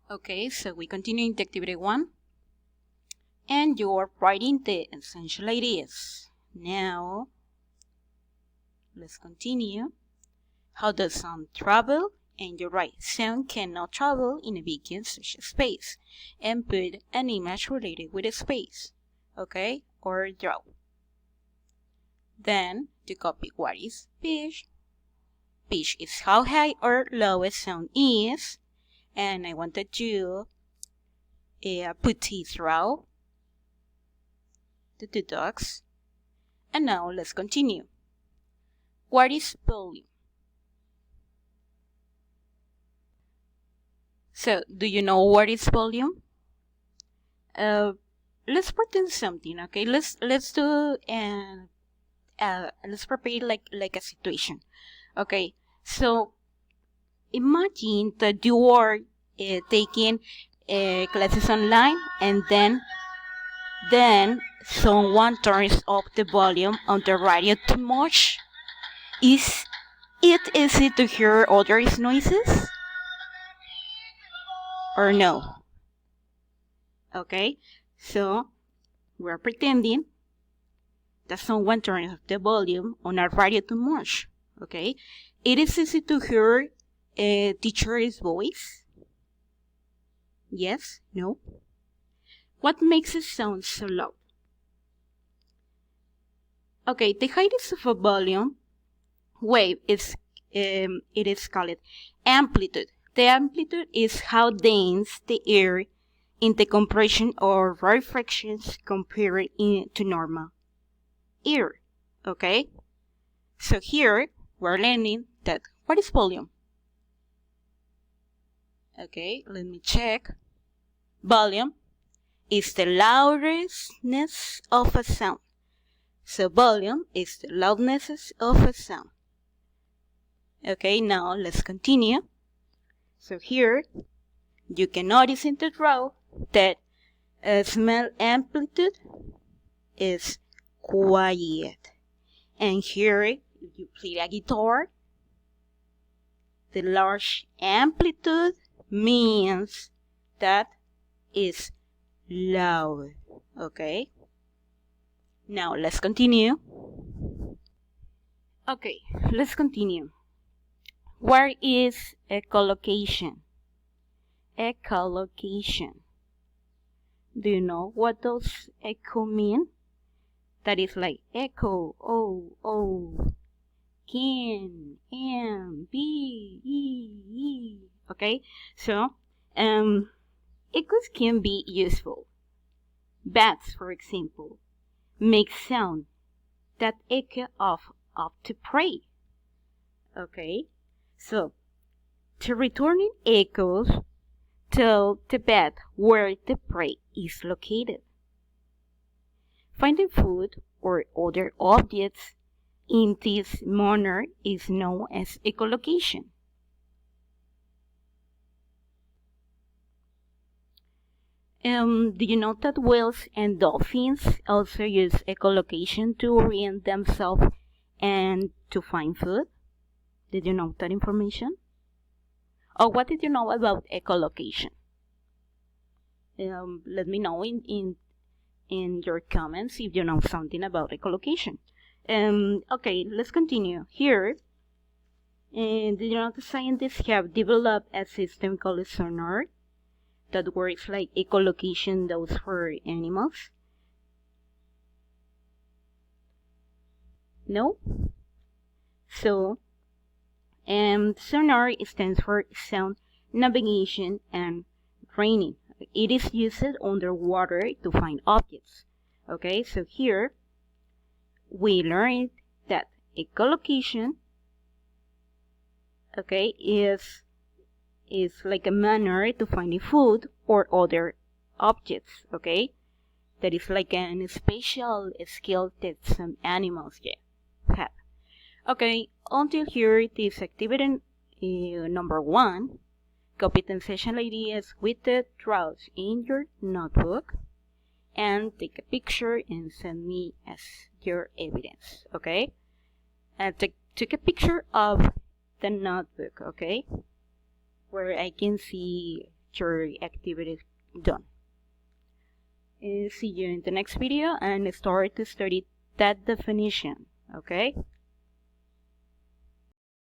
Okay, so we continue in activity 1, and you're writing the essential ideas. Now, let's continue. How does sound travel? And you're right, sound cannot travel in a vacuum such as space. And put an image related with a space, okay, or draw. Then, to copy what is pitch. Pitch is how high or low a sound is. And I wanted to put teeth raw, the two dogs. And now let's continue. What is volume? So, do you know what is volume? Let's pretend something, okay? Let's do and let's prepare like a situation, okay? So, imagine that you are taking classes online, and then someone turns up the volume on the radio too much. Is it easy to hear other noises? Or no? Okay, so we're pretending that someone turns up the volume on a radio too much. Okay, it is easy to hear a teacher's voice. Yes? No? What makes it sound so loud? Okay, the height of a volume wave is it is called amplitude. The amplitude is how dense the air in the compression or rarefactions compared to normal air. Okay? So here we're learning that what is volume? Okay, let me check. Volume is the loudness of a sound. So volume is the loudness of a sound. Okay, now let's continue. So here you can notice in the draw that small amplitude is quiet. And here, if you play a guitar, the large amplitude means that is loud. Okay? Now let's continue. Okay, let's continue. Where is echolocation? Echolocation. Do you know what does echo mean? That is like echo, O, can, am, be, e. Okay, so echoes can be useful. Bats, for example, make sound that echo off to prey. Okay, so the returning echoes tell the bat where the prey is located. Finding food or other objects in this manner is known as echolocation. Do you know that whales and dolphins also use echolocation to orient themselves and to find food? Did you know that information? Or what did you know about echolocation? Let me know in your comments if you know something about echolocation. Okay, let's continue. Here, did you know the scientists have developed a system called sonar that works like echolocation does for animals? No? So, sonar stands for sound navigation and training. It is used underwater to find objects. Okay, so here we learned that echolocation, okay, is like a manner to finding food or other objects. Okay, that is like an special skill that some animals have. Okay, until here, this activity number 1. Copy the essential ideas with the draws in your notebook and take a picture and send me as your evidence, okay? And take a picture of the notebook, okay? Where I can see your activity done. See you in the next video and start to study that definition. Okay?